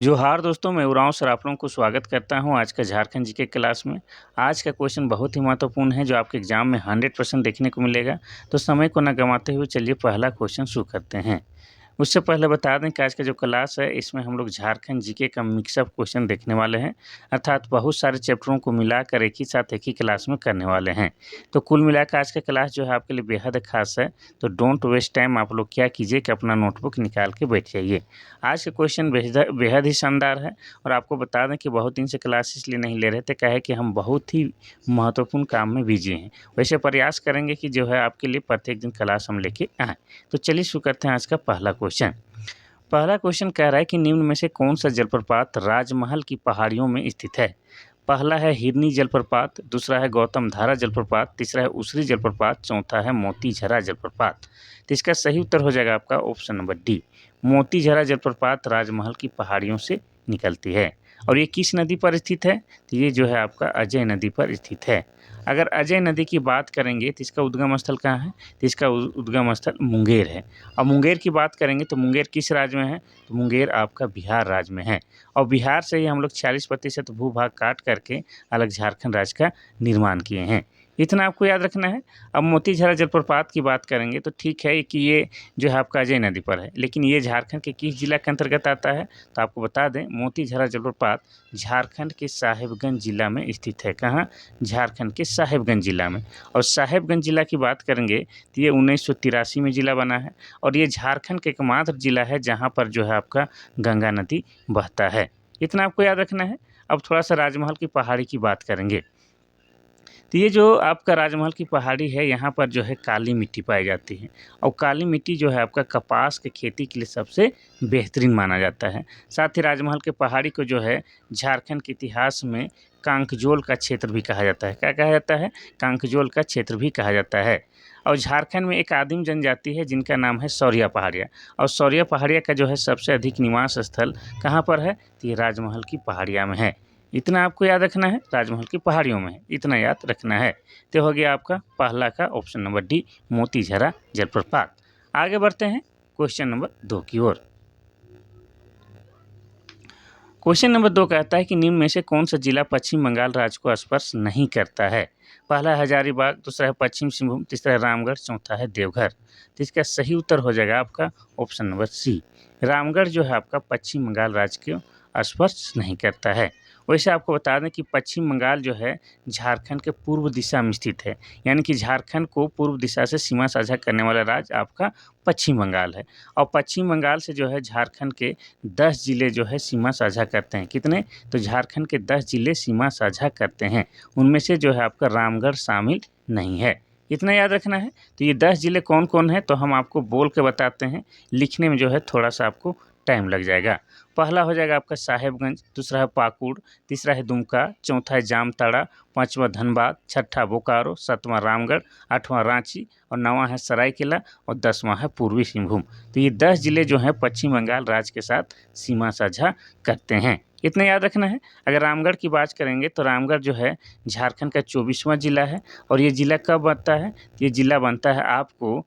जोहार दोस्तों, मैं उरांव सर आप लोगों को स्वागत करता हूं आज का झारखंड जीके क्लास में। आज का क्वेश्चन बहुत ही महत्वपूर्ण है जो आपके एग्जाम में 100% देखने को मिलेगा। तो समय को ना गंवाते हुए चलिए पहला क्वेश्चन शुरू करते हैं। उससे पहले बता दें कि आज का जो क्लास है इसमें हम लोग झारखंड जीके का मिक्सअप क्वेश्चन देखने वाले हैं, अर्थात बहुत सारे चैप्टरों को मिलाकर एक ही साथ एक ही क्लास में करने वाले हैं। तो कुल मिलाकर आज का क्लास जो है आपके लिए बेहद खास है। तो डोंट वेस्ट टाइम, आप लोग क्या कीजिए कि अपना नोटबुक निकाल के बैठ जाइए। आज का क्वेश्चन बेहद बेहद ही शानदार है और आपको बता दें कि बहुत दिन से क्लास इसलिए नहीं ले रहे थे, क्या है कि हम बहुत ही महत्वपूर्ण काम में बिजी हैं। वैसे प्रयास करेंगे कि जो है आपके लिए प्रत्येक दिन क्लास हम लेके आएँ। तो चलिए शुरू करते हैं आज का पहला क्वेश्चन। पहला क्वेश्चन कह रहा है कि निम्न में से कौन सा जलप्रपात राजमहल की पहाड़ियों में स्थित है। पहला है हिरनी जलप्रपात, दूसरा है गौतम धारा जलप्रपात, तीसरा है उसरी जलप्रपात, चौथा है मोतीझरा जलप्रपात। तो इसका सही उत्तर हो जाएगा आपका ऑप्शन नंबर डी, मोतीझरा जलप्रपात राजमहल की पहाड़ियों से निकलती है। और ये किस नदी पर स्थित है? तो ये जो है आपका अजय नदी पर स्थित है। अगर अजय नदी की बात करेंगे तो इसका उद्गम स्थल कहाँ है? तो इसका उद्गम स्थल मुंगेर है। और मुंगेर की बात करेंगे तो मुंगेर किस राज्य में है? तो मुंगेर आपका बिहार राज्य में है। और बिहार से ही हम लोग 40% भूभाग काट करके अलग झारखंड राज्य का निर्माण किए हैं। इतना आपको याद रखना है। अब मोतीझरा जलप्रपात की बात करेंगे तो ठीक है कि ये जो है आपका अजय नदी पर है, लेकिन ये झारखंड के किस जिला के अंतर्गत आता है? तो आपको बता दें मोतीझरा जलप्रपात झारखंड के साहेबगंज जिला में स्थित है। कहाँ? झारखंड के साहेबगंज जिला में। और साहेबगंज जिला की बात करेंगे तो ये 1983 में जिला बना है और ये झारखंड का एकमात्र जिला है जहाँ पर जो है आपका गंगा नदी बहता है। इतना आपको याद रखना है। अब थोड़ा सा राजमहल की पहाड़ी की बात करेंगे। तो ये जो आपका राजमहल की पहाड़ी है यहाँ पर जो है काली मिट्टी पाई जाती है और काली मिट्टी जो है आपका कपास के खेती के लिए सबसे बेहतरीन माना जाता है। साथ ही राजमहल के पहाड़ी को जो है झारखंड के इतिहास में कांकजोल का क्षेत्र भी कहा जाता है। क्या कहा जाता है? कांकजोल का क्षेत्र भी कहा जाता है। और झारखंड में एक आदिम जनजाति है जिनका नाम है सौरिया पहाड़िया, और सौरिया पहाड़िया का जो है सबसे अधिक निवास स्थल कहाँ पर है? तो ये राजमहल की पहाड़िया में है। इतना आपको याद रखना है, राजमहल की पहाड़ियों में है, इतना याद रखना है। तो हो गया आपका पहला का ऑप्शन नंबर डी, मोतीझरा जलप्रपात। आगे बढ़ते हैं क्वेश्चन नंबर 2 की ओर। क्वेश्चन नंबर 2 कहता है कि निम्न में से कौन सा जिला पश्चिम बंगाल राज्य को स्पर्श नहीं करता है। पहला है हजारीबाग, दूसरा है पश्चिम सिंहभूम, तीसरा है रामगढ़, चौथा है देवघर। तो इसका सही उत्तर हो जाएगा आपका ऑप्शन नंबर सी, रामगढ़ जो है आपका पश्चिम बंगाल राज्य को स्पर्श नहीं करता है। वैसे आपको बता दें कि पश्चिम बंगाल जो है झारखंड के पूर्व दिशा में स्थित है, यानी कि झारखंड को पूर्व दिशा से सीमा साझा करने वाला राज्य आपका पश्चिम बंगाल है। और पश्चिम बंगाल से जो है झारखंड के 10 जिले जो है सीमा साझा करते हैं। कितने? तो झारखंड के 10 जिले सीमा साझा करते हैं, उनमें से जो है आपका रामगढ़ शामिल नहीं है। इतना याद रखना है। तो ये 10 जिले कौन कौन है तो हम आपको बोल के बताते हैं, लिखने में जो है थोड़ा सा आपको टाइम लग जाएगा। पहला हो जाएगा आपका साहेबगंज, दूसरा है पाकुड़, तीसरा है दुमका, चौथा है जामताड़ा, पाँचवा धनबाद, छठा बोकारो, सातवां रामगढ़, आठवां रांची और नौवां है सरायकेला और 10वां है पूर्वी सिंहभूम। तो ये 10 जिले जो हैं पश्चिम बंगाल राज्य के साथ सीमा साझा करते हैं। इतना याद रखना है। अगर रामगढ़ की बात करेंगे तो रामगढ़ जो है झारखंड का 24वां जिला है और ये जिला कब बनता है? ये जिला बनता है आपको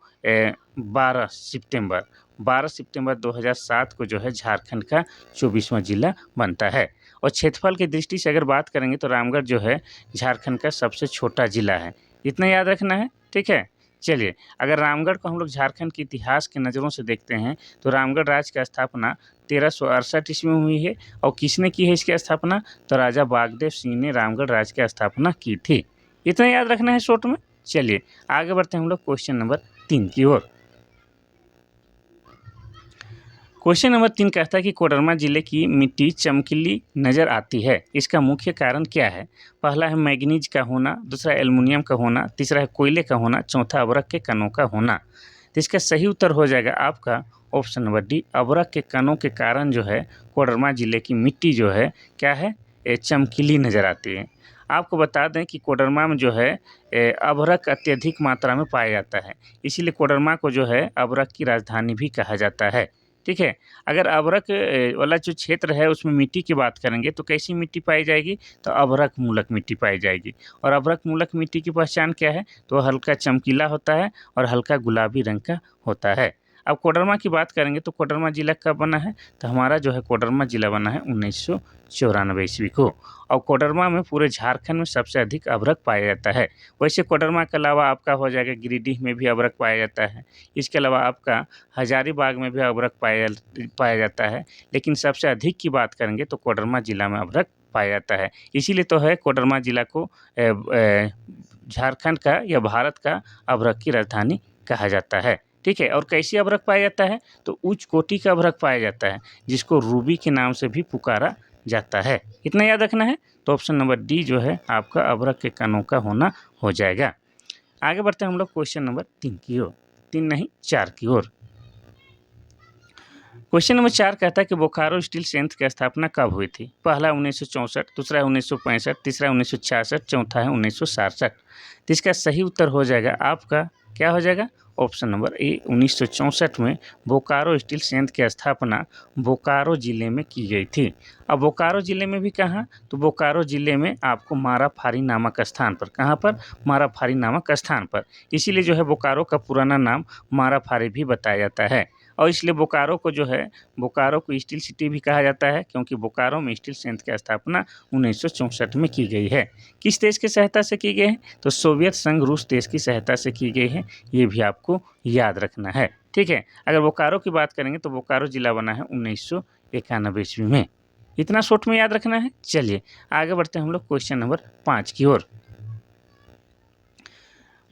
12 सितंबर 2007 को जो है झारखंड का 24वां जिला बनता है। और क्षेत्रफल की दृष्टि से अगर बात करेंगे तो रामगढ़ जो है झारखंड का सबसे छोटा जिला है। इतना याद रखना है, ठीक है। चलिए, अगर रामगढ़ को हम लोग झारखंड के इतिहास के नज़रों से देखते हैं तो रामगढ़ राज्य की स्थापना 1368 ईस्वी में हुई है। और किसने की है इसकी स्थापना? तो राजा बागदेव सिंह ने रामगढ़ राज्य की स्थापना की थी। इतना याद रखना है शॉर्ट में। चलिए आगे बढ़ते हैं हम लोग क्वेश्चन नंबर 3 की ओर। क्वेश्चन नंबर 3 कहता है कि कोडरमा जिले की मिट्टी चमकीली नज़र आती है, इसका मुख्य कारण क्या है? पहला है मैग्नीज का होना, दूसरा एल्युमिनियम का होना, तीसरा है कोयले का होना, चौथा अभ्रक के कणों का होना। तो इसका सही उत्तर हो जाएगा आपका ऑप्शन नंबर डी, अभ्रक के कणों के कारण जो है कोडरमा जिले की मिट्टी जो है क्या है? चमकीली नज़र आती है। आपको बता दें कि कोडरमा में जो है अभ्रक अत्यधिक मात्रा में पाया जाता है, इसीलिए कोडरमा को जो है अभ्रक की राजधानी भी कहा जाता है, ठीक है। अगर अभ्रक वाला जो क्षेत्र है उसमें मिट्टी की बात करेंगे तो कैसी मिट्टी पाई जाएगी? तो अभ्रक मूलक मिट्टी पाई जाएगी। और अभ्रक मूलक मिट्टी की पहचान क्या है? तो हल्का चमकीला होता है और हल्का गुलाबी रंग का होता है। अब कोडरमा की बात करेंगे तो कोडरमा जिला कब बना है, तो हमारा जो है कोडरमा जिला बना है 1994 ईस्वी को। और कोडरमा में पूरे झारखंड में सबसे अधिक अभ्रक पाया जाता है। वैसे कोडरमा के अलावा आपका हो जाएगा गिरिडीह में भी अभ्रक पाया जाता है, इसके अलावा आपका हजारीबाग में भी अभ्रक पाया जाता है, लेकिन सबसे अधिक की बात करेंगे तो कोडरमा जिला में अभ्रक पाया जाता है। इसीलिए तो है कोडरमा जिला को झारखंड का या भारत का अभ्रक की राजधानी कहा जाता है। ठीक है, और कैसे अभ्रक पाया जाता है, तो उच्च कोटि का अभ्रक पाया जाता है जिसको रूबी के नाम से भी पुकारा जाता है। इतना याद रखना है। तो ऑप्शन नंबर डी जो है आपका अभ्रक के कणों का होना हो जाएगा। आगे बढ़ते हैं हम लोग क्वेश्चन नंबर 3 की ओर, 3 नहीं 4 की ओर। क्वेश्चन नंबर 4 कहता है कि बोकारो स्टील संयंत्र की स्थापना कब हुई थी। पहला 1964, दूसरा 1965, तीसरा 1966, चौथा है 1967। तो इसका सही उत्तर हो जाएगा आपका क्या हो जाएगा, ऑप्शन नंबर ए 1964 में बोकारो स्टील संयंत्र की स्थापना बोकारो जिले में की गई थी। अब बोकारो जिले में भी कहाँ, तो बोकारो जिले में आपको माराफारी नामक स्थान पर, कहाँ पर, माराफारी नामक स्थान पर। इसीलिए जो है बोकारो का पुराना नाम माराफारी भी बताया जाता है। और इसलिए बोकारो को जो है बोकारो को स्टील सिटी भी कहा जाता है, क्योंकि बोकारो में स्टील संयंत्र की स्थापना 1964 में की गई है। किस देश की सहायता से की गई है, तो सोवियत संघ रूस देश की सहायता से की गई है। ये भी आपको याद रखना है। ठीक है, अगर बोकारो की बात करेंगे तो बोकारो जिला बना है 1991 ईस्वी में। इतना शॉर्ट में याद रखना है। चलिए आगे बढ़ते हैं हम लोग क्वेश्चन नंबर 5 की ओर।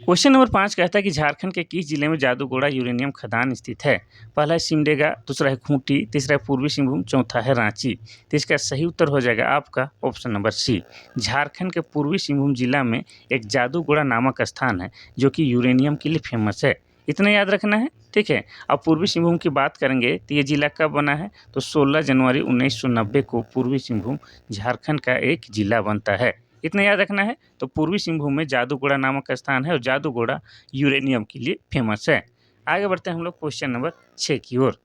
क्वेश्चन नंबर 5 कहता है कि झारखंड के किस जिले में जादूगोड़ा यूरेनियम खदान स्थित है। पहला है सिमडेगा, दूसरा है खूंटी, तीसरा है पूर्वी सिंहभूम, चौथा है रांची। तो इसका सही उत्तर हो जाएगा आपका ऑप्शन नंबर सी। झारखंड के पूर्वी सिंहभूम जिला में एक जादूगोड़ा नामक स्थान है जो कि यूरेनियम के लिए फेमस है। इतना याद रखना है। ठीक है, अब पूर्वी सिंहभूम की बात करेंगे तो ये जिला कब बना है, तो 16 जनवरी 1990 को पूर्वी सिंहभूम झारखंड का एक जिला बनता है। इतना याद रखना है। तो पूर्वी सिंहभूम में जादूगोड़ा नामक स्थान है और जादूगोड़ा यूरेनियम के लिए फेमस है। आगे बढ़ते हैं हम लोग क्वेश्चन नंबर 6 की ओर।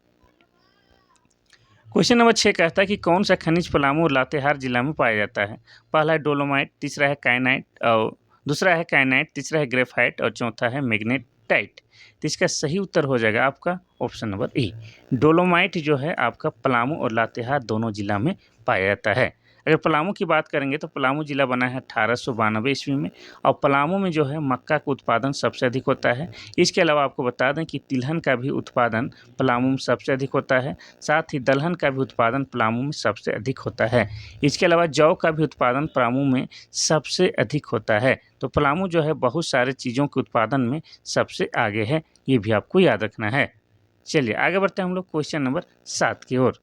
क्वेश्चन नंबर 6 कहता है कि कौन सा खनिज पलामू और लातेहार जिला में पाया जाता है। पहला है डोलोमाइट, तीसरा है काइनाइट और दूसरा है काइनाइट, तीसरा है ग्रेफाइट और चौथा है मैग्नेटाइट। तो इसका सही उत्तर हो जाएगा आपका ऑप्शन नंबर ए। डोलोमाइट जो है आपका पलामू और लातेहार दोनों जिला में पाया जाता है। अगर पलामू की बात करेंगे तो पलामू जिला बना है 1892 ईस्वी में और पलामू में जो है मक्का का उत्पादन सबसे अधिक होता है। इसके अलावा आपको बता दें कि तिलहन का भी उत्पादन पलामू में सबसे अधिक होता है, साथ ही दलहन का भी उत्पादन पलामू में सबसे अधिक होता है। इसके अलावा जौ का भी उत्पादन पलामू में सबसे अधिक होता है। तो पलामू जो है बहुत सारे चीज़ों के उत्पादन में सबसे आगे है, ये भी आपको याद रखना है। चलिए आगे बढ़ते हैं हम लोग क्वेश्चन नंबर 7 की ओर।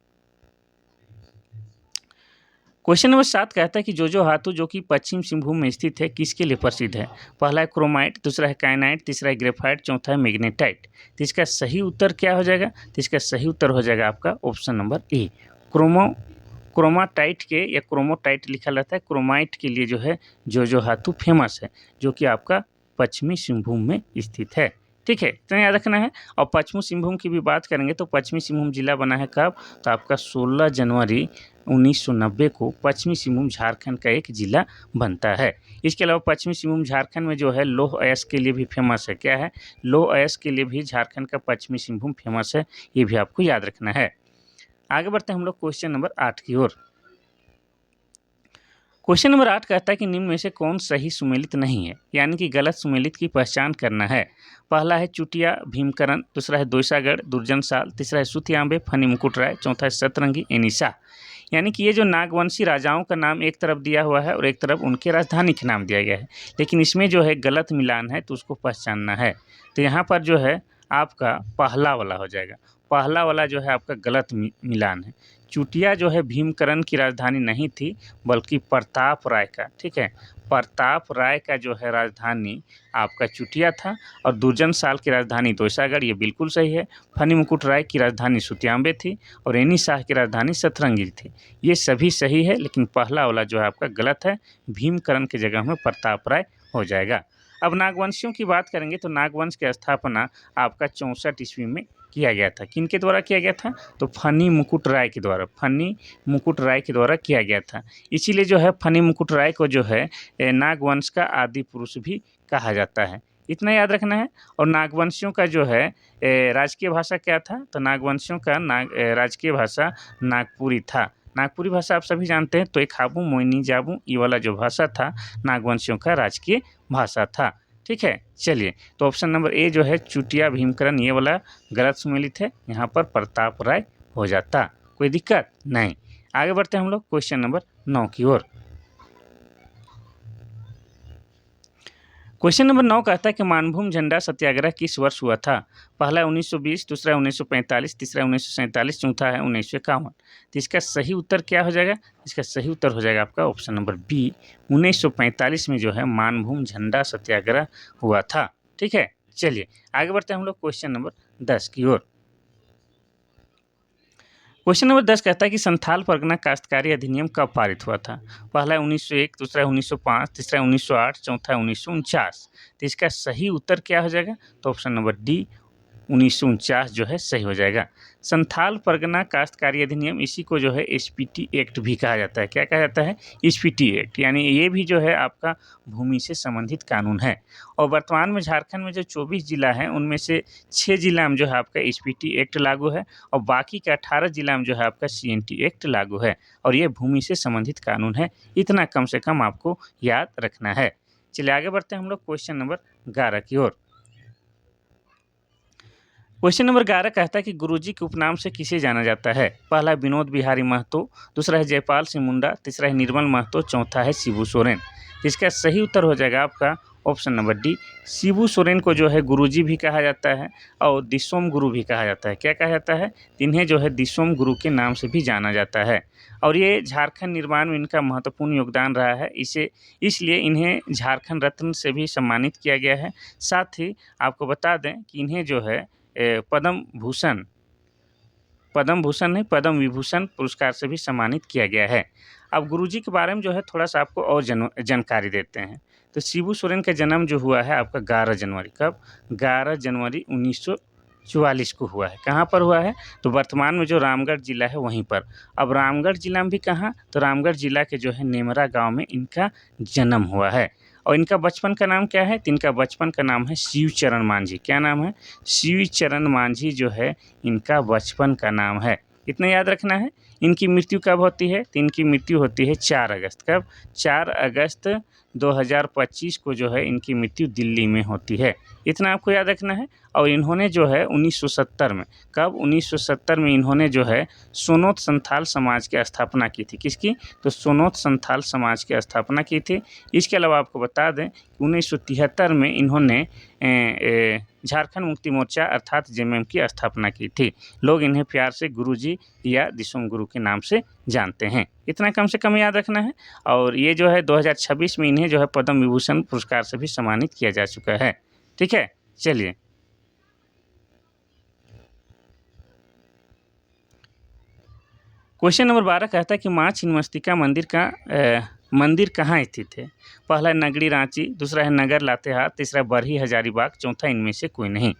क्वेश्चन नंबर 7 कहता है कि जो धातु जो कि पश्चिम सिंहभूम में स्थित है किसके लिए प्रसिद्ध है। पहला है क्रोमाइट, दूसरा है काइनाइट, तीसरा है ग्रेफाइट, चौथा है मैग्नेटाइट। तो इसका सही उत्तर क्या हो जाएगा, तो इसका सही उत्तर हो जाएगा आपका ऑप्शन नंबर ए। क्रोमाटाइट के या क्रोमोटाइट लिखा रहता है। क्रोमाइट के लिए जो है जो धातु फेमस है जो कि आपका पश्चिमी सिंहभूम में स्थित है। ठीक है, इतना याद रखना है। और पश्चिमी सिंहभूम की भी बात करेंगे तो पश्चिमी सिंहभूम जिला बना है कब, तो आपका 16 जनवरी 1990 को पश्चिमी सिंहभूम झारखंड का एक जिला बनता है। इसके अलावा पश्चिमी सिंहभूम झारखंड में जो है लौह अयस्क के लिए भी फेमस है। क्या है, लौह अयस्क के लिए भी झारखंड का पश्चिमी सिंहभूम फेमस है, ये भी आपको याद रखना है। आगे बढ़ते हैं हम लोग क्वेश्चन नंबर 8 की ओर। क्वेश्चन नंबर 8 कहता है कि निम्न में से कौन सही सुमेलित नहीं है, यानी कि गलत सुमेलित की पहचान करना है। पहला है चुटिया भीमकरण, दूसरा है दोसागढ़ दुर्जनसाल, तीसरा है सुतियांबे फनी मुकुट राय, चौथा है सतरंगी एनिसा। यानी कि ये जो नागवंशी राजाओं का नाम एक तरफ दिया हुआ है और एक तरफ उनके राजधानी के नाम दिया गया है, लेकिन इसमें जो है गलत मिलान है तो उसको पहचानना है। तो यहाँ पर जो है आपका पहला वाला हो जाएगा। पहला वाला जो है आपका गलत मिलान है। चुटिया जो है भीमकरण की राजधानी नहीं थी बल्कि प्रताप राय का। ठीक है, प्रताप राय का जो है राजधानी आपका चुटिया था और दुर्जनसाल की राजधानी दोसागढ़, ये बिल्कुल सही है। फनी मुकुट राय की राजधानी सुतियांबे थी और एनी शाह की राजधानी सतरंगी थी। ये सभी सही है, लेकिन पहला वाला जो है आपका गलत है। भीमकरण की जगह में प्रताप राय हो जाएगा। अब नागवंशियों की बात करेंगे तो नागवंश की स्थापना आपका 64 ईस्वी में किया गया था। किनके द्वारा किया गया था, तो फनी मुकुट राय के द्वारा, फनी मुकुट राय के द्वारा किया गया था। इसीलिए जो है फनी मुकुट राय को जो है नागवंश का आदि पुरुष भी कहा जाता है। इतना याद रखना है। और नागवंशियों का जो है राजकीय भाषा क्या था, तो नागवंशियों का राजकीय भाषा नागपुरी था। नागपुरी भाषा आप सभी जानते हैं, तो एक खाबू मोइनी जाबू ये वाला जो भाषा था नागवंशियों का राजकीय भाषा था। ठीक है, चलिए तो ऑप्शन नंबर ए जो है चुटिया भीमकरण ये वाला गलत सुमेलित है, यहाँ पर प्रताप राय हो जाता। कोई दिक्कत नहीं। आगे बढ़ते हैं हम लोग क्वेश्चन नंबर 9 की ओर। क्वेश्चन नंबर 9 कहता है कि मानभूम झंडा सत्याग्रह किस वर्ष हुआ था। पहला 1920, दूसरा 1945, तीसरा 1947, चौथा है 1951। तो इसका सही उत्तर क्या हो जाएगा, इसका सही उत्तर हो जाएगा आपका ऑप्शन नंबर बी, 1945 में जो है मानभूम झंडा सत्याग्रह हुआ था। ठीक है, चलिए आगे बढ़ते हैं हम लोग क्वेश्चन नंबर 10 की ओर। क्वेश्चन नंबर 10 कहता है कि संथाल परगना काश्तकारी अधिनियम कब पारित हुआ था। पहला है 1901, दूसरा है 1905, तीसरा है 1908, चौथा है 1949। तो इसका सही उत्तर क्या हो जाएगा, तो ऑप्शन नंबर डी 1949 जो है सही हो जाएगा। संथाल परगना काश्तकारी अधिनियम, इसी को जो है एसपीटी एक्ट भी कहा जाता है। क्या कहा जाता है, एसपीटी एक्ट, यानी ये भी जो है आपका भूमि से संबंधित कानून है। और वर्तमान में झारखंड में जो 24 जिला हैं उनमें से 6 जिला में जो है आपका एसपीटी एक्ट लागू है और बाकी के 18 जिला में जो है आपका सीएनटी एक्ट लागू है और ये भूमि से संबंधित कानून है। इतना कम से कम आपको याद रखना है। चलिए आगे बढ़ते हैं हम लोग क्वेश्चन नंबर 11 की ओर। क्वेश्चन नंबर 11 कहता है कि गुरुजी के उपनाम से किसे जाना जाता है। पहला है विनोद बिहारी महतो, दूसरा है जयपाल सिंह मुंडा, तीसरा है निर्मल महतो, चौथा है शिबू सोरेन। इसका सही उत्तर हो जाएगा आपका option number D, Shibu Soren को जो है गुरुजी भी कहा जाता है और दिसोम गुरु भी कहा जाता है। क्या कहा जाता है, इन्हें जो है दिसोम गुरु के नाम से भी जाना जाता है और ये झारखंड निर्माण में इनका महत्वपूर्ण योगदान रहा है। इसलिए इन्हें झारखंड रत्न से भी सम्मानित किया गया है। साथ ही आपको बता दें कि इन्हें जो है पद्म भूषण नहीं पद्म विभूषण पुरस्कार से भी सम्मानित किया गया है। अब गुरुजी के बारे में जो है थोड़ा सा आपको और जानकारी देते हैं। तो शिबू सोरेन का जन्म जो हुआ है आपका 11 जनवरी, कब, 11 जनवरी 1944 को हुआ है। कहाँ पर हुआ है, तो वर्तमान में जो रामगढ़ जिला है वहीं पर। अब रामगढ़ जिला में भी कहाँ, तो रामगढ़ जिला के जो है नेमरा गाँव में इनका जन्म हुआ है। और इनका बचपन का नाम क्या है, तो इनका बचपन का नाम है शिवचरण मांझी। क्या नाम है, शिवचरण मांझी जो है इनका बचपन का नाम है। इतना याद रखना है। इनकी मृत्यु कब होती है, तो इनकी मृत्यु होती है 4 अगस्त, कब, 4 अगस्त 2025 को जो है इनकी मृत्यु दिल्ली में होती है। इतना आपको याद रखना है। और इन्होंने जो है 1970 में, कब, 1970 में इन्होंने जो है सोनोत संथाल समाज की स्थापना की थी। किसकी, तो सोनोत संथाल समाज की स्थापना की थी। इसके अलावा आपको बता दें कि 1973 में इन्होंने झारखंड मुक्ति मोर्चा अर्थात जेएमएम की स्थापना की थी। लोग इन्हें प्यार से गुरुजी या दिसोम गुरु के नाम से जानते हैं। इतना कम से कम याद रखना है। और ये जो है 2026 में इन्हें जो है पद्म विभूषण पुरस्कार से भी सम्मानित किया जा चुका है। ठीक है, चलिए क्वेश्चन नंबर 12 कहता है कि माँ छिन्नमस्तिका मंदिर कहाँ स्थित है। पहला है नगरी रांची, दूसरा है नगर लातेहार, तीसरा बरही हजारीबाग, चौथा इनमें से कोई नहीं।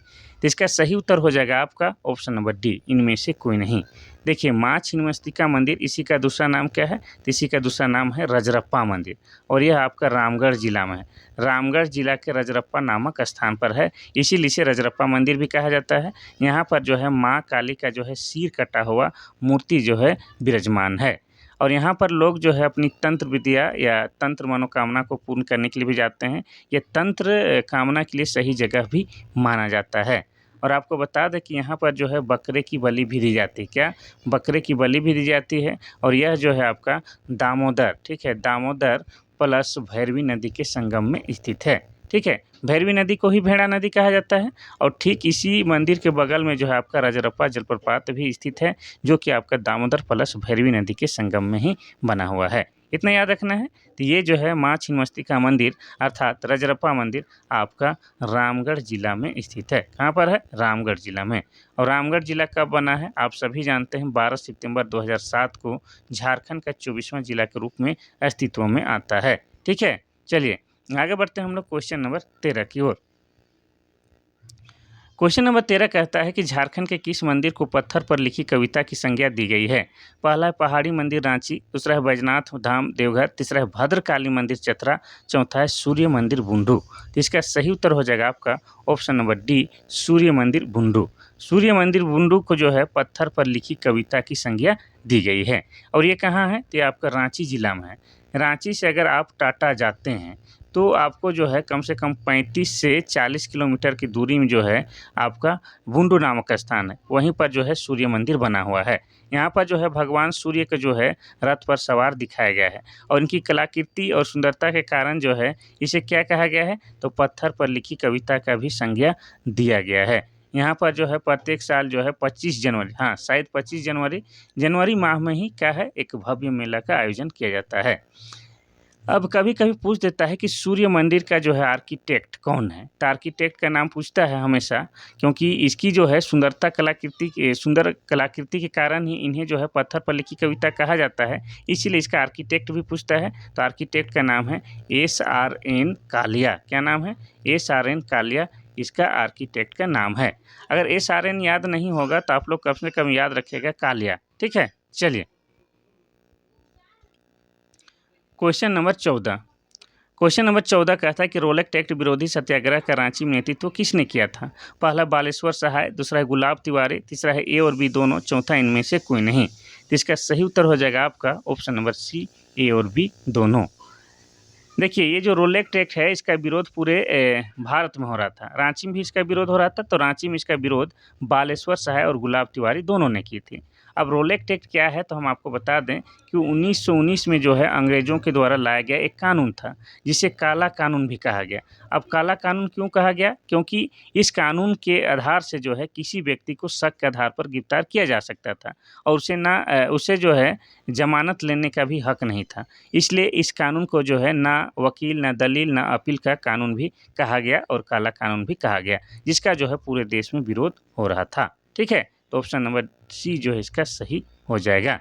तो इसका सही उत्तर हो जाएगा आपका ऑप्शन नंबर डी, इनमें से कोई नहीं। देखिए माँ छिन्नमस्तिका मंदिर, इसी का दूसरा नाम क्या है, तो इसी का दूसरा नाम है रजरप्पा मंदिर और यह आपका रामगढ़ जिला में है। रामगढ़ जिला के रजरप्पा नामक स्थान पर है, इसीलिए इसे रजरप्पा मंदिर भी कहा जाता है। यहाँ पर जो है माँ काली का जो है सिर कटा हुआ मूर्ति जो है विराजमान है और यहाँ पर लोग जो है अपनी तंत्र विद्या या तंत्र मनोकामना को पूर्ण करने के लिए भी जाते हैं। ये तंत्र कामना के लिए सही जगह भी माना जाता है। और आपको बता दें कि यहाँ पर जो है बकरे की बलि भी दी जाती है। क्या, बकरे की बलि भी दी जाती है और यह जो है आपका दामोदर, ठीक है, दामोदर प्लस भैरवी नदी के संगम में स्थित है। ठीक है, भैरवी नदी को ही भेड़ा नदी कहा जाता है और ठीक इसी मंदिर के बगल में जो है आपका रजरप्पा जलप्रपात भी स्थित है, जो कि आपका दामोदर प्लस भैरवी नदी के संगम में ही बना हुआ है। इतना याद रखना है। तो ये जो है माँ छिन्नमस्तिका मंदिर अर्थात रजरप्पा मंदिर आपका रामगढ़ जिला में स्थित है। कहाँ पर है, रामगढ़ जिला में। और रामगढ़ जिला कब बना है, आप सभी जानते हैं 12 सितंबर 2007 को झारखंड का 24वां जिला के रूप में अस्तित्व में आता है। ठीक है, चलिए आगे बढ़ते हैं हम लोग क्वेश्चन नंबर 13 की ओर। क्वेश्चन नंबर 13 कहता है कि झारखंड के किस मंदिर को पत्थर पर लिखी कविता की संज्ञा दी गई है। पहला है पहाड़ी मंदिर रांची, दूसरा है बैजनाथ धाम देवघर, तीसरा है भद्रकाली मंदिर चतरा, चौथा है सूर्य मंदिर बुंडू। तो इसका सही उत्तर हो जाएगा आपका ऑप्शन नंबर डी, सूर्य मंदिर बुंडू। सूर्य मंदिर बुंडू को जो है पत्थर पर लिखी कविता की संज्ञा दी गई है। और ये कहाँ है, तो ये आपका रांची जिला में है। रांची से अगर आप टाटा जाते हैं तो आपको जो है कम से कम 35 से 40 किलोमीटर की दूरी में जो है आपका बुंडू नामक स्थान है, वहीं पर जो है सूर्य मंदिर बना हुआ है। यहाँ पर जो है भगवान सूर्य का जो है रथ पर सवार दिखाया गया है और इनकी कलाकृति और सुंदरता के कारण जो है इसे क्या कहा गया है, तो पत्थर पर लिखी कविता का भी संज्ञा दिया गया है। यहाँ पर जो है प्रत्येक साल जो है 25 जनवरी, हाँ शायद 25 जनवरी माह में ही क्या है एक भव्य मेला का आयोजन किया जाता है। अब कभी कभी पूछ देता है कि सूर्य मंदिर का जो है आर्किटेक्ट कौन है, तो आर्किटेक्ट का नाम पूछता है हमेशा, क्योंकि इसकी जो है सुंदर कलाकृति के कारण ही इन्हें जो है पत्थर पर लिखी कविता कहा जाता है, इसीलिए इसका आर्किटेक्ट भी पूछता है। तो आर्किटेक्ट का नाम है SRN कालिया। क्या नाम है, SRN कालिया इसका आर्किटेक्ट का नाम है। अगर SRN याद नहीं होगा तो आप लोग कम से कम याद रखिएगा कालिया, ठीक है। चलिए क्वेश्चन नंबर 14 कहता है कि रोलेक्ट एक्ट विरोधी सत्याग्रह का रांची में नेतृत्व किसने किया था। पहला बालेश्वर सहाय, दूसरा है गुलाब तिवारी, तीसरा है ए और बी दोनों, चौथा इनमें से कोई नहीं। तो इसका सही उत्तर हो जाएगा आपका ऑप्शन नंबर सी, ए और बी दोनों। देखिए ये जो रोलेक्ट एक्ट है इसका विरोध पूरे भारत में हो रहा था, रांची में भी इसका विरोध हो रहा था। तो रांची में इसका विरोध बालेश्वर सहाय और गुलाब तिवारी दोनों ने की थी। अब रोलेक्ट एक्ट क्या है, तो हम आपको बता दें कि 1919 में जो है अंग्रेज़ों के द्वारा लाया गया एक कानून था जिसे काला कानून भी कहा गया। अब काला कानून क्यों कहा गया, क्योंकि इस कानून के आधार से जो है किसी व्यक्ति को शक के आधार पर गिरफ्तार किया जा सकता था और उसे जो है जमानत लेने का भी हक नहीं था। इसलिए इस कानून को जो है ना वकील, ना दलील, ना अपील का कानून भी कहा गया और काला कानून भी कहा गया, जिसका जो है पूरे देश में विरोध हो रहा था। ठीक है, तो ऑप्शन नंबर सी जो है इसका सही हो जाएगा।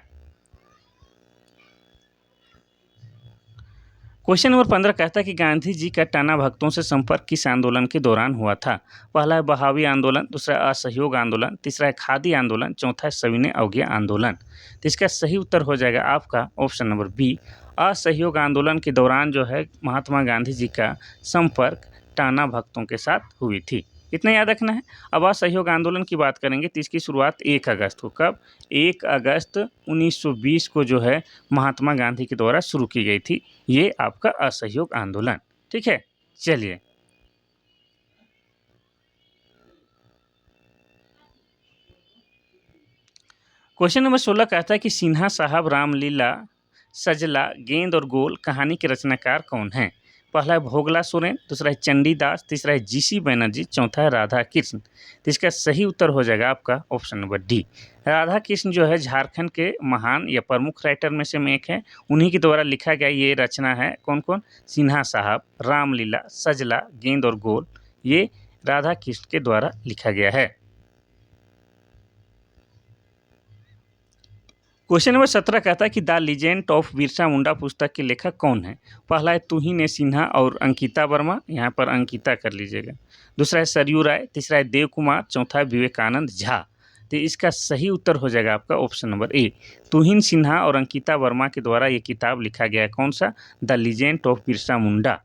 क्वेश्चन नंबर 15 कहता है कि गांधी जी का टाना भक्तों से संपर्क किस आंदोलन के दौरान हुआ था। पहला है बहावी आंदोलन, दूसरा असहयोग आंदोलन, तीसरा है खादी आंदोलन, चौथा है सविनय अवज्ञा आंदोलन। तो इसका सही उत्तर हो जाएगा आपका ऑप्शन नंबर बी, असहयोग आंदोलन के दौरान जो है महात्मा गांधी जी का संपर्क टाना भक्तों के साथ हुई थी। इतना याद रखना है। अब असहयोग आंदोलन की बात करेंगे तो इसकी शुरुआत 1 अगस्त को, कब, 1 अगस्त 1920 को जो है महात्मा गांधी के द्वारा शुरू की गई थी ये आपका असहयोग आंदोलन। ठीक है, चलिए क्वेश्चन नंबर 16 कहता है कि सिन्हा साहब रामलीला, सजला, गेंद और गोल कहानी के रचनाकार कौन हैं। पहला है भोगला सोरेन, दूसरा है चंडीदास, तीसरा है जीसी बनर्जी, चौथा है राधा कृष्ण। तो इसका सही उत्तर हो जाएगा आपका option number D. Radha Krishna जो है झारखंड के महान या प्रमुख राइटर में से एक है, उन्हीं के द्वारा लिखा गया ये रचना है। कौन कौन, सिन्हा साहब, रामलीला, सजला, गेंद और गोल, ये राधा कृष्ण के द्वारा लिखा गया है। क्वेश्चन नंबर 17 कहता है कि the legend of Birsa Munda पुस्तक के लेखक कौन है। पहला है तुहिन सिन्हा और अंकिता वर्मा, यहाँ पर अंकिता कर लीजिएगा। दूसरा है सरयू राय, तीसरा है देव कुमार, चौथा है विवेकानंद झा। तो इसका सही उत्तर हो जाएगा आपका ऑप्शन नंबर ए, तुहिन सिन्हा और अंकिता वर्मा के द्वारा ये किताब लिखा गया है। कौन सा, the legend of Birsa Munda.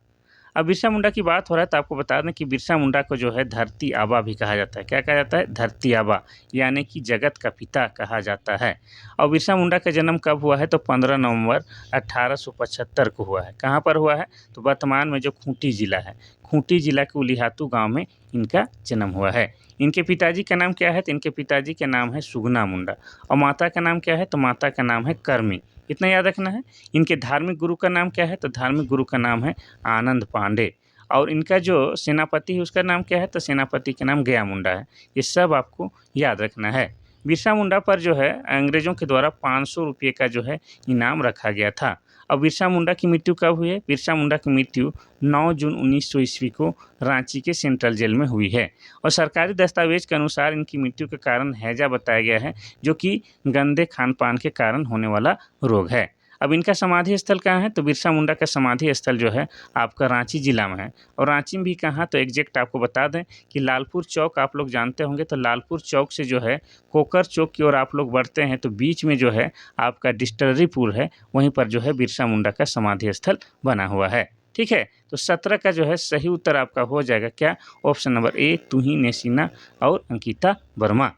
अब बिरसा मुंडा की बात हो रहा है तो आपको बता दें कि बिरसा मुंडा को जो है धरती आबा भी कहा जाता है। क्या कहा जाता है, धरती आबा, यानी कि जगत का पिता कहा जाता है। और बिरसा मुंडा का जन्म कब हुआ है, तो 15 नवंबर 1875 को हुआ है। कहाँ पर हुआ है, तो वर्तमान में जो खूंटी जिला है, खूंटी जिला के उलिहातू गांव में इनका जन्म हुआ है। इनके पिताजी का नाम क्या है, तो इनके पिताजी का नाम है सुगना मुंडा। और माता का नाम क्या है, तो माता का नाम है कर्मी। इतना याद रखना है। इनके धार्मिक गुरु का नाम क्या है, तो धार्मिक गुरु का नाम है आनंद पांडे। और इनका जो सेनापति है उसका नाम क्या है, तो सेनापति का नाम गया मुंडा है। ये सब आपको याद रखना है। बिरसा मुंडा पर जो है अंग्रेज़ों के द्वारा 500 रुपये का जो है इनाम रखा गया था। अब बिरसा मुंडा की मृत्यु कब हुई है, बिरसा मुंडा की मृत्यु 9 जून 1900 ईस्वी को रांची के सेंट्रल जेल में हुई है। और सरकारी दस्तावेज के अनुसार इनकी मृत्यु के कारण हैजा बताया गया है, जो कि गंदे खान पान के कारण होने वाला रोग है। अब इनका समाधि स्थल कहाँ है, तो बिरसा मुंडा का समाधि स्थल जो है आपका रांची जिला में है। और रांची में भी कहाँ, तो एग्जैक्ट आपको बता दें कि लालपुर चौक आप लोग जानते होंगे, तो लालपुर चौक से जो है कोकर चौक की ओर आप लोग बढ़ते हैं तो बीच में जो है आपका डिस्टिलरी पुल है, वहीं पर जो है बिरसा मुंडा का समाधि स्थल बना हुआ है। ठीक है, तो 17 का जो है सही उत्तर आपका हो जाएगा क्या, ऑप्शन नंबर ए, तुहिन नेसीना और अंकिता वर्मा।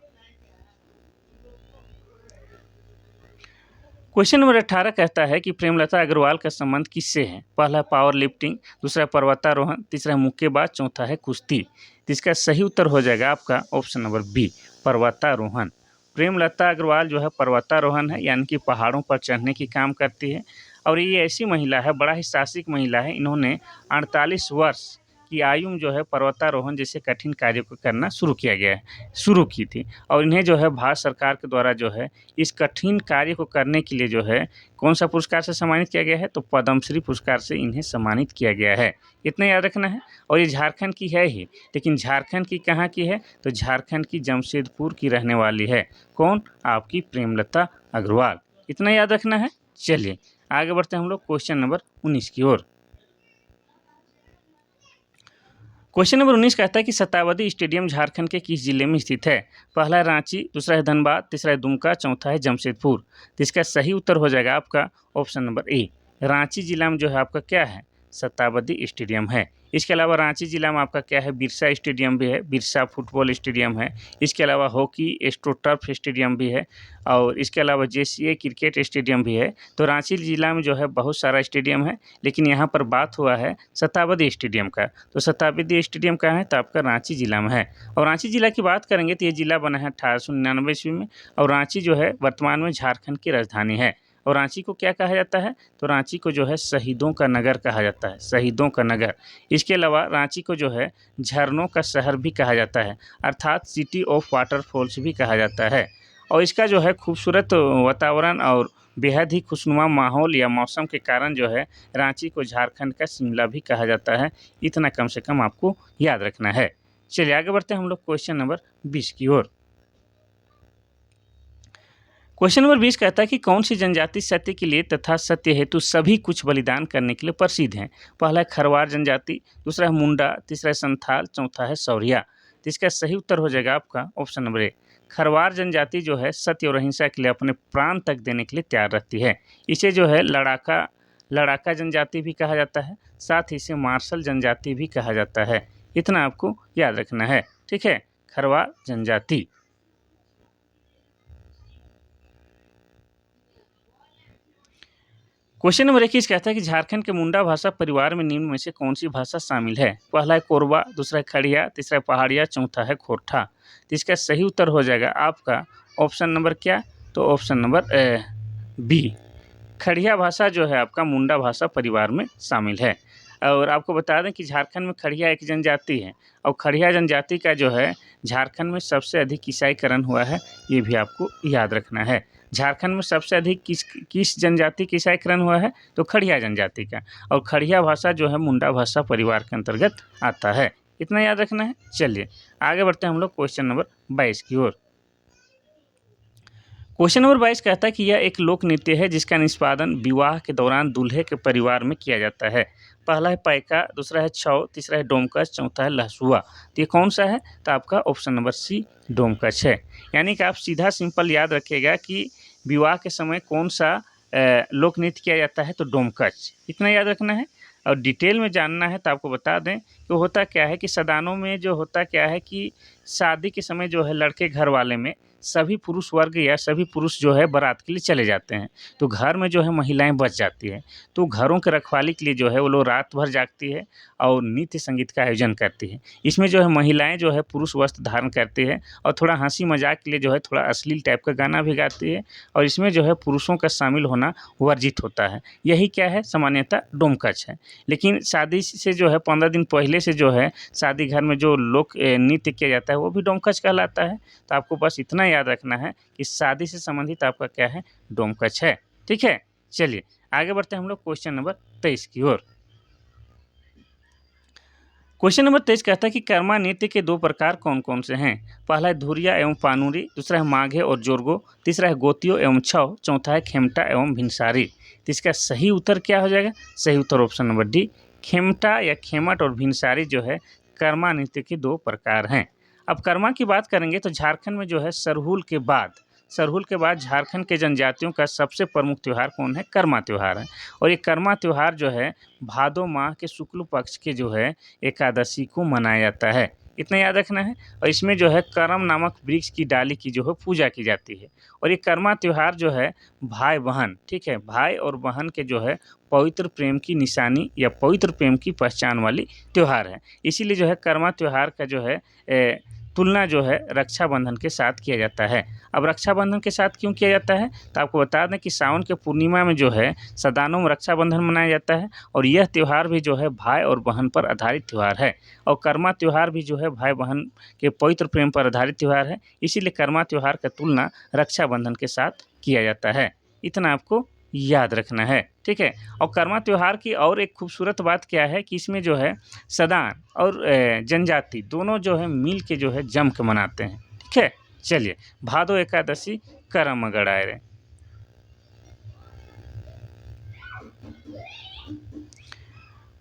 क्वेश्चन नंबर 18 कहता है कि प्रेमलता अग्रवाल का संबंध किससे है। पहला पावर लिफ्टिंग, दूसरा पर्वतारोहण, तीसरा मुक्केबाज, चौथा है कुश्ती। तो इसका सही उत्तर हो जाएगा आपका ऑप्शन नंबर बी, पर्वतारोहण। प्रेमलता अग्रवाल जो है पर्वतारोहण है, यानी कि पहाड़ों पर चढ़ने की काम करती है। और ये ऐसी महिला है, बड़ा ही साहसिक महिला है। इन्होंने 48 वर्ष की आयु में जो है पर्वतारोहण जैसे कठिन कार्य को करना शुरू की थी। और इन्हें जो है भारत सरकार के द्वारा जो है इस कठिन कार्य को करने के लिए जो है कौन सा पुरस्कार से सम्मानित किया गया है, तो पद्मश्री पुरस्कार से इन्हें सम्मानित किया गया है। इतना याद रखना है। और ये झारखंड की है ही, लेकिन झारखंड की कहाँ की है, तो झारखंड की जमशेदपुर की रहने वाली है। कौन, आपकी प्रेमलता अग्रवाल। इतना याद रखना है। चलिए आगे बढ़ते हैं हम लोग क्वेश्चन नंबर 19 की ओर। क्वेश्चन नंबर 19 कहता है कि शताब्दी स्टेडियम झारखंड के किस जिले में स्थित है। पहला है रांची, दूसरा है धनबाद, तीसरा है दुमका, चौथा है जमशेदपुर। तो इसका सही उत्तर हो जाएगा आपका ऑप्शन नंबर ए, रांची जिला में जो है आपका क्या है, शताब्दी स्टेडियम है। इसके अलावा रांची जिला में आपका क्या है, बिरसा स्टेडियम भी है, बिरसा फुटबॉल स्टेडियम है। इसके अलावा हॉकी एस्ट्रोटर्फ स्टेडियम भी है, और इसके अलावा जेसीए क्रिकेट स्टेडियम भी है। तो रांची जिला में जो है बहुत सारा स्टेडियम है, लेकिन यहाँ पर बात हुआ है शताब्दी स्टेडियम का। तो शताब्दी स्टेडियम कहाँ है, तो आपका रांची जिला में है। और रांची जिला की बात करेंगे तो ये जिला बना है 1899 ईस्वी में। और रांची जो है वर्तमान में झारखंड की राजधानी है। और रांची को क्या कहा जाता है, तो रांची को जो है शहीदों का नगर कहा जाता है, शहीदों का नगर। इसके अलावा रांची को जो है झरनों का शहर भी कहा जाता है, अर्थात सिटी ऑफ वाटरफॉल्स भी कहा जाता है। और इसका जो है खूबसूरत वातावरण और बेहद ही खुशनुमा माहौल या मौसम के कारण जो है रांची को झारखंड का शिमला भी कहा जाता है। इतना कम से कम आपको याद रखना है। चलिए आगे बढ़ते हैं हम लोग क्वेश्चन नंबर 20 की ओर। क्वेश्चन नंबर 20 कहता है कि कौन सी जनजाति सत्य के लिए तथा सत्य हेतु सभी कुछ बलिदान करने के लिए प्रसिद्ध है। पहला है खरवार जनजाति, दूसरा है मुंडा, तीसरा है संथाल, चौथा है सौरिया। तो इसका सही उत्तर हो जाएगा आपका ऑप्शन नंबर ए, खरवार जनजाति जो है सत्य और अहिंसा के लिए अपने प्राण तक देने के लिए तैयार रहती है। इसे जो है लड़ाका जनजाति भी कहा जाता है, साथ ही इसे मार्शल जनजाति भी कहा जाता है। इतना आपको याद रखना है। ठीक है, खरवार जनजाति। क्वेश्चन नंबर 21 कहता है कि झारखंड के मुंडा भाषा परिवार में निम्न में से कौन सी भाषा शामिल है। पहला है कोरबा, दूसरा है खड़िया, तीसरा है पहाड़िया, चौथा है खोरठा। तो इसका सही उत्तर हो जाएगा आपका ऑप्शन नंबर क्या, तो ऑप्शन नंबर बी, खड़िया भाषा जो है आपका मुंडा भाषा परिवार में शामिल है। और आपको बता दें कि झारखंड में खड़िया एक जनजाति है, और खड़िया जनजाति का जो है झारखंड में सबसे अधिक ईसाईकरण हुआ है, ये भी आपको याद रखना है। झारखंड में सबसे अधिक किस जनजाति का ईसाईकरण हुआ है, तो खड़िया जनजाति का। और खड़िया भाषा जो है मुंडा भाषा परिवार के अंतर्गत आता है। इतना याद रखना है। चलिए आगे बढ़ते हैं हम लोग क्वेश्चन नंबर 22 की ओर। क्वेश्चन नंबर 22 कहता है कि यह एक लोक नृत्य है जिसका निष्पादन विवाह के दौरान दूल्हे के परिवार में किया जाता है। पहला है पैका, दूसरा है छौ, तीसरा है डोमकच, चौथा है लहसुआ। तो ये कौन सा है, तो आपका ऑप्शन नंबर सी डोमकच है। यानी कि आप सीधा सिंपल याद रखिएगा कि विवाह के समय कौन सा लोक नृत्य किया जाता है, तो डोमकच। इतना याद रखना है। और डिटेल में जानना है तो आपको बता दें कि होता क्या है कि सदानों में जो होता क्या है कि शादी के समय जो है लड़के घर वाले में सभी पुरुष वर्ग या सभी पुरुष जो है बारात के लिए चले जाते हैं, तो घर में जो है महिलाएं बच जाती है। तो घरों के रखवाली के लिए जो है वो लोग रात भर जागती है और नृत्य संगीत का आयोजन करती है। इसमें जो है महिलाएं जो है पुरुष वस्त्र धारण करती है और थोड़ा हंसी मजाक के लिए जो है थोड़ा अश्लील टाइप का गाना भी गाती है, और इसमें जो है पुरुषों का शामिल होना वर्जित होता है। यही क्या है, सामान्यतः डोमकच है। लेकिन शादी से जो है 15 दिन पहले से जो है शादी घर में जो लोक नृत्य किया जाता है वो भी डोमकच कहलाता है। तो आपको बस इतना याद रखना है कि शादी से संबंधित आपका क्या है, डोमकच है। ठीक है, चलिए आगे बढ़ते हैं हम लोग क्वेश्चन नंबर 23 की ओर। क्वेश्चन नंबर 23 कहता है कि कर्मा नृत्य के दो प्रकार कौन कौन से हैं। पहला है धुरिया एवं पानुरी, दूसरा है माघे और जोरगो, तीसरा है गोतियो एवं छौ, चौथा है खेमटा एवं भिनसारी। तो इसका सही उत्तर क्या हो जाएगा? सही उत्तर ऑप्शन नंबर डी, खेमटा या खेमट और भिनसारी जो है कर्मा नृत्य के 2 प्रकार हैं। अब कर्मा की बात करेंगे तो झारखंड में जो है सरहुल के बाद झारखंड के जनजातियों का सबसे प्रमुख त्यौहार कौन है? कर्मा त्यौहार है। और ये कर्मा त्यौहार जो है भादो माह के शुक्ल पक्ष के जो है एकादशी को मनाया जाता है। इतना याद रखना है। और इसमें जो है करम नामक वृक्ष की डाली की जो है पूजा की जाती है। और ये कर्मा त्यौहार जो है भाई बहन, ठीक है, भाई और बहन के जो है पवित्र प्रेम की निशानी या पवित्र प्रेम की पहचान वाली त्यौहार है। इसीलिए जो है कर्मा त्यौहार का जो है तुलना जो है रक्षाबंधन के साथ किया जाता है। अब रक्षाबंधन के साथ क्यों किया जाता है? तो आपको बता दें कि सावन के पूर्णिमा में जो है सदानों में रक्षाबंधन मनाया जाता है और यह त्यौहार भी जो है भाई और बहन पर आधारित त्यौहार है। और कर्मा त्यौहार भी जो है भाई बहन के पवित्र प्रेम पर आधारित त्यौहार है। इसीलिए कर्मा त्यौहार का तुलना रक्षाबंधन के साथ किया जाता है। इतना आपको याद रखना है, ठीक है। और कर्मा त्यौहार की और एक खूबसूरत बात क्या है कि इसमें जो है सदान और जनजाति दोनों जो है मिल के जो है जम के मनाते हैं, ठीक है। चलिए, भादो एकादशी करम गड़ाए रे।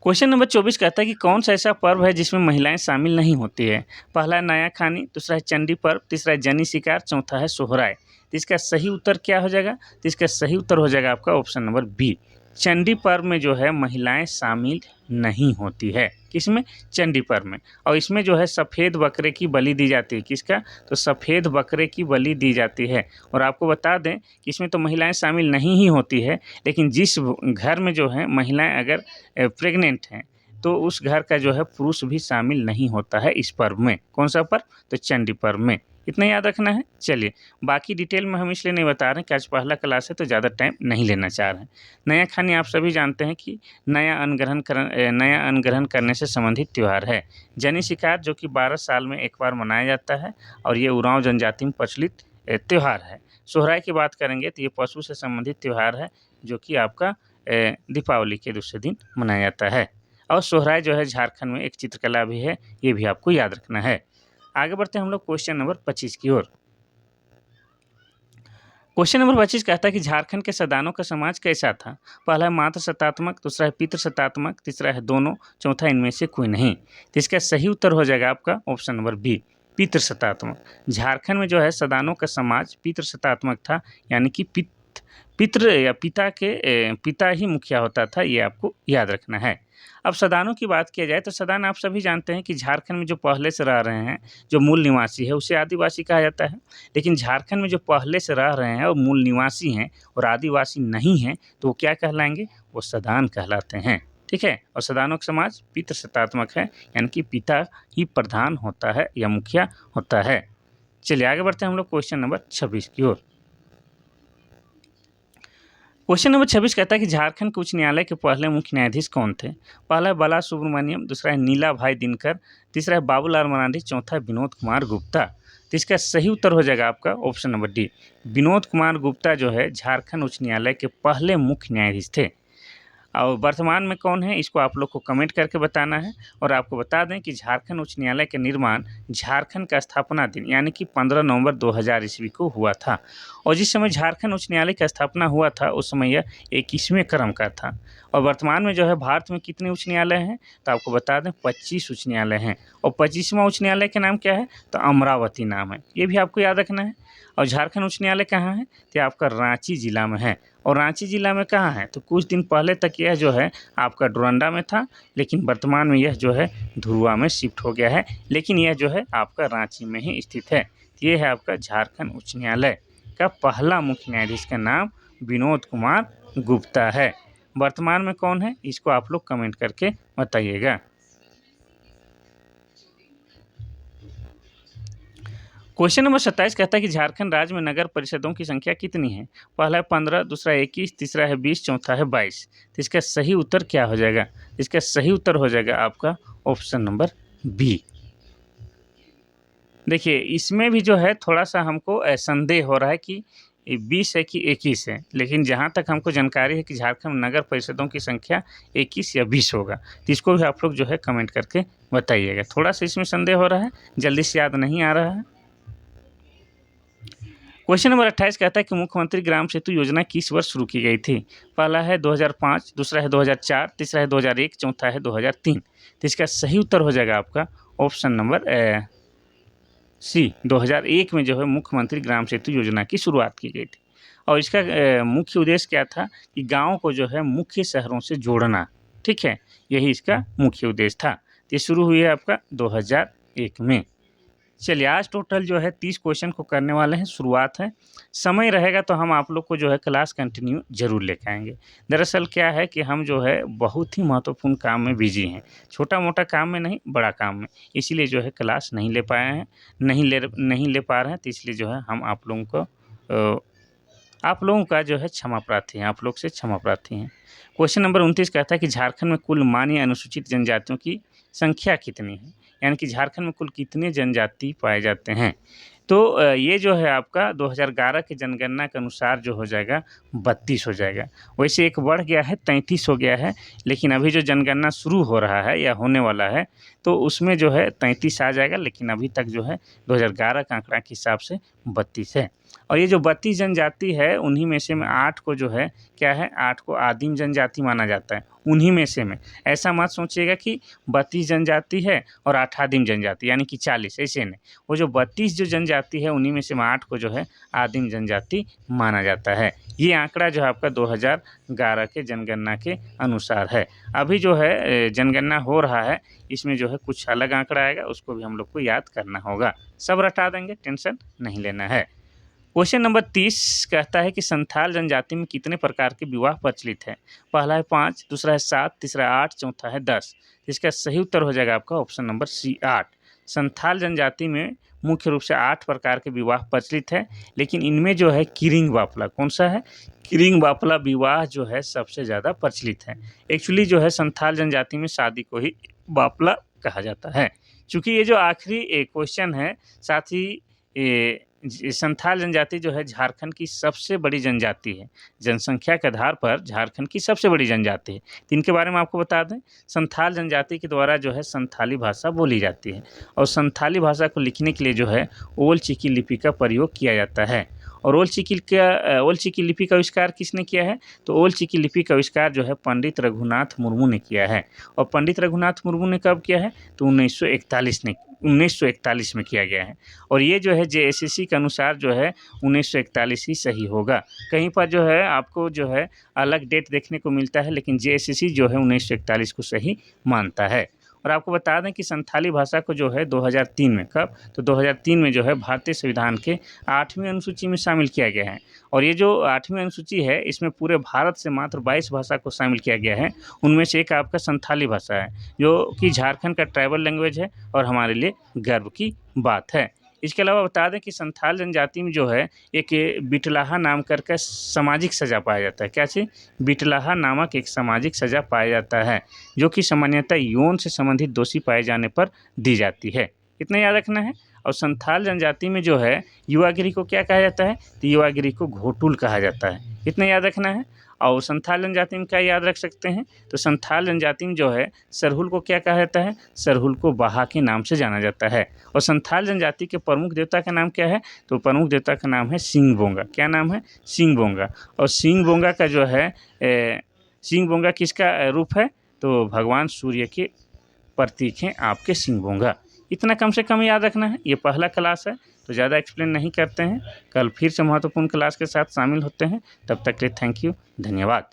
क्वेश्चन नंबर 24 कहता है कि कौन सा ऐसा पर्व है जिसमें महिलाएं शामिल नहीं होती है? पहला है नया खानी, दूसरा है चंडी पर्व, तीसरा है जनी शिकार, चौथा है सोहराय। तो इसका सही उत्तर क्या हो जाएगा? तो इसका सही उत्तर हो जाएगा आपका ऑप्शन नंबर बी, चंडी पर्व में जो है महिलाएं शामिल नहीं होती है। किसमें? चंडी पर्व में। और इसमें जो है सफ़ेद बकरे की बलि दी जाती है। किसका? तो सफ़ेद बकरे की बलि दी जाती है। और आपको बता दें कि इसमें तो महिलाएं शामिल नहीं ही होती है, लेकिन जिस घर में जो है महिलाएं अगर प्रेग्नेंट हैं तो उस घर का जो है पुरुष भी शामिल नहीं होता है इस पर्व में। कौन सा पर्व? तो चंडी पर्व में। इतना याद रखना है। चलिए, बाकी डिटेल में हम इसलिए नहीं बता रहे हैं कि आज पहला क्लास है तो ज़्यादा टाइम नहीं लेना चाह रहे हैं। नया खानी आप सभी जानते हैं कि नया अन्न ग्रहण करने से संबंधित त्यौहार है। जनी शिकार जो कि 12 साल में एक बार मनाया जाता है और ये उरांव जनजाति में प्रचलित त्यौहार है। सोहराय की बात करेंगे तो ये पशु से संबंधित त्यौहार है जो कि आपका दीपावली के दूसरे दिन मनाया जाता है। और सोहराय जो है झारखंड में एक चित्रकला भी है, ये भी आपको याद रखना है। आगे बढ़ते हैं हम लोग क्वेश्चन नंबर 25 की ओर। क्वेश्चन नंबर 25 कहता है कि झारखंड के सदानों का समाज कैसा था? पहला है मात्र सत्तात्मक, दूसरा है पितृ सत्तात्मक, तीसरा है दोनों, चौथा इनमें से कोई नहीं। तो इसका सही उत्तर हो जाएगा आपका ऑप्शन नंबर बी, पितृ सत्तात्मक। झारखंड में जो है सदानों का समाज पितृ सत्तात्मक था, यानी कि पितृ या पिता ही मुखिया होता था, ये आपको याद रखना है। अब सदानों की बात किया जाए तो सदान आप सभी जानते हैं कि झारखंड में जो पहले से रह रहे हैं, जो मूल निवासी है उसे आदिवासी कहा जाता है। लेकिन झारखंड में जो पहले से रह रहे हैं और मूल निवासी हैं और आदिवासी नहीं हैं, तो वो क्या कहलाएंगे? वो सदान कहलाते हैं, ठीक है। और सदानों का समाज पितृ सत्तात्मक है, यानी कि पिता ही प्रधान होता है या मुखिया होता है। चलिए आगे बढ़ते हैं हम लोग क्वेश्चन नंबर 26 की ओर। क्वेश्चन नंबर 26 कहता है कि झारखंड के उच्च न्यायालय के पहले मुख्य न्यायाधीश कौन थे? पहला है बाला सुब्रमण्यम, दूसरा है नीला भाई दिनकर, तीसरा है बाबूलाल मरांडी, चौथा है विनोद कुमार गुप्ता। तो इसका सही उत्तर हो जाएगा आपका option number D, Vinod Kumar Gupta जो है झारखंड उच्च न्यायालय के पहले मुख्य न्यायाधीश थे। और वर्तमान में कौन है इसको आप लोग को कमेंट करके बताना है। और आपको बता दें कि झारखंड उच्च न्यायालय का निर्माण झारखंड का स्थापना दिन यानी कि 15 नवंबर 2000 ईस्वी को हुआ था। और जिस समय झारखंड उच्च न्यायालय का स्थापना हुआ था उस समय यह 21वें क्रम का था। और वर्तमान में जो है भारत में कितने उच्च न्यायालय हैं? तो आपको बता दें 25 उच्च न्यायालय हैं। और 25वां उच्च न्यायालय का नाम क्या है? तो अमरावती नाम है, ये भी आपको याद रखना है। और झारखंड उच्च न्यायालय कहाँ है? तो आपका रांची जिला में है। और रांची जिला में कहाँ है? तो कुछ दिन पहले तक यह जो है आपका डोरंडा में था, लेकिन वर्तमान में यह जो है धुरुआ में शिफ्ट हो गया है, लेकिन यह जो है आपका रांची में ही स्थित है। ये है आपका झारखंड उच्च न्यायालय का पहला मुख्य न्यायाधीश का नाम विनोद कुमार गुप्ता है। वर्तमान में कौन है इसको आप लोग कमेंट करके बताइएगा। क्वेश्चन नंबर 27 कहता है कि झारखंड राज्य में नगर परिषदों की संख्या कितनी है? पहला है 15, दूसरा 21, तीसरा है 20, चौथा है 22। तो इसका सही उत्तर क्या हो जाएगा? इसका सही उत्तर हो जाएगा आपका ऑप्शन नंबर बी। देखिए, इसमें भी जो है थोड़ा सा हमको संदेह हो रहा है कि 20 है कि 21 है, लेकिन जहाँ तक हमको जानकारी है कि झारखंड में नगर परिषदों की संख्या 21 या 20 होगा। तो इसको भी आप लोग जो है कमेंट करके बताइएगा। थोड़ा सा इसमें संदेह हो रहा है, जल्दी से याद नहीं आ रहा है। क्वेश्चन नंबर 28 कहता है कि मुख्यमंत्री ग्राम सेतु योजना किस वर्ष शुरू की गई थी? पहला है 2005, दूसरा है 2004, तीसरा है 2001, चौथा है 2003। तो इसका सही उत्तर हो जाएगा आपका ऑप्शन नंबर सी, 2001 में जो है मुख्यमंत्री ग्राम सेतु योजना की शुरुआत की गई थी। और इसका मुख्य उद्देश्य क्या था कि गाँव को जो है मुख्य शहरों से जोड़ना, ठीक है, यही इसका मुख्य उद्देश्य था। ये शुरू हुई है आपका 2001 में। चलिए, आज टोटल जो है 30 क्वेश्चन को करने वाले हैं, शुरुआत है। समय रहेगा तो हम आप लोग को जो है क्लास कंटिन्यू ज़रूर लेके आएँगे। दरअसल क्या है कि हम जो है बहुत ही महत्वपूर्ण काम में बिज़ी हैं, छोटा-मोटा काम में नहीं, बड़ा काम में। इसीलिए जो है क्लास नहीं ले पाए हैं, नहीं ले पा रहे हैं, तो इसलिए जो है हम आप लोगों को आप लोगों का जो है क्षमा प्रार्थी हैं, आप लोग से क्षमा प्रार्थी हैं। क्वेश्चन नंबर 29 कहता है कि झारखंड में कुल मान्य अनुसूचित जनजातियों की संख्या कितनी है? यानी कि झारखंड में कुल कितने जनजाति पाए जाते हैं? तो ये जो है आपका 2011 की जनगणना के अनुसार जो हो जाएगा 32 हो जाएगा। वैसे एक बढ़ गया है, 33 हो गया है, लेकिन अभी जो जनगणना शुरू हो रहा है या होने वाला है, तो उसमें जो है 33 आ जाएगा, लेकिन अभी तक जो है 2011 का आंकड़ा के हिसाब से 32 है। और ये जो 32 जनजाति है, उन्हीं में से 8 को जो है क्या है, 8 को आदिम जनजाति माना जाता है, उन्हीं में से में। ऐसा मत सोचिएगा कि 32 जनजाति है और 8 आदिम जनजाति, यानी कि 40, ऐसे नहीं। वो जो 32 जो जनजाति है, उन्हीं में से 8 को जो है आदिम जनजाति माना जाता है। ये आंकड़ा जो है आपका 2011 के जनगणना के अनुसार है। अभी जो है जनगणना हो रहा है, इसमें जो है कुछ अलग आंकड़ा आएगा, उसको भी हम लोग को याद करना होगा। सब रटा देंगे, टेंशन नहीं लेना है। क्वेश्चन नंबर 30 कहता है कि संथाल जनजाति में कितने प्रकार के विवाह प्रचलित हैं? पहला है 5, दूसरा है 7, तीसरा 8, चौथा है 10। इसका सही उत्तर हो जाएगा आपका ऑप्शन नंबर सी, 8। संथाल जनजाति में मुख्य रूप से 8 प्रकार के विवाह प्रचलित है, लेकिन इनमें जो है किरिंग बापला कौन सा है? किरिंग बापला विवाह जो है सबसे ज़्यादा प्रचलित है। एक्चुअली जो है संथाल जनजाति में शादी को ही बापला कहा जाता है। चूँकि ये जो आखिरी क्वेश्चन है, साथ ही संथाल जनजाति जो है झारखंड की सबसे बड़ी जनजाति है। जनसंख्या के आधार पर झारखंड की सबसे बड़ी जनजाति है। तो इनके बारे में आपको बता दें, संथाल जनजाति के द्वारा जो है संथाली भाषा बोली जाती है, और संथाली भाषा को लिखने के लिए जो है ओल चिकी लिपि का प्रयोग किया जाता है। और ओल चिकी लिपि का आविष्कार किसने किया है? तो ओल चिकी लिपि का आविष्कार जो है पंडित रघुनाथ मुर्मू ने किया है। और पंडित रघुनाथ मुर्मू ने कब किया है? तो 1941 में किया गया है। और ये जो है जेएसएससी के अनुसार जो है 1941 ही सही होगा। कहीं पर जो है आपको जो है अलग डेट देखने को मिलता है, लेकिन जेएसएससी जो है 1941 को सही मानता है। और आपको बता दें कि संथाली भाषा को जो है 2003 में, कब? तो 2003 में जो है भारतीय संविधान के 8वीं अनुसूची में शामिल किया गया है। और ये जो 8वीं अनुसूची है, इसमें पूरे भारत से मात्र 22 भाषा को शामिल किया गया है। उनमें से एक आपका संथाली भाषा है, जो कि झारखंड का ट्राइबल लैंग्वेज है और हमारे लिए गर्व की बात है। इसके अलावा बता दें कि संथाल जनजाति में जो है एक बिटलाहा नाम करके सामाजिक सज़ा पाया जाता है। क्या चीज़? बिटलाहा नामक एक सामाजिक सज़ा पाया जाता है, जो कि सामान्यतः यौन से संबंधित दोषी पाए जाने पर दी जाती है। इतना याद रखना है। और संथाल जनजाति में जो है युवागिरी को क्या कहा जाता है? तो युवागिरी को घोटुल कहा जाता है। इतना याद रखना है। और संथाल जनजाति में क्या याद रख सकते हैं? तो संथाल जनजाति में जो है सरहुल को क्या कहा जाता है? सरहुल को बाहा के नाम से जाना जाता है। और संथाल जनजाति के प्रमुख देवता का नाम क्या है? तो प्रमुख देवता का नाम है सिंह बोंगा। क्या नाम है? सिंह बोंगा। और सिंह बोंगा का जो है सिंह बोंगा किसका रूप है? तो भगवान सूर्य के प्रतीक हैं आपके सिंह बोंगा। इतना कम से कम याद रखना है। ये पहला क्लास है, तो ज़्यादा एक्सप्लेन नहीं करते हैं। कल फिर से महत्वपूर्ण क्लास के साथ शामिल होते हैं। तब तक के लिए थैंक यू, धन्यवाद।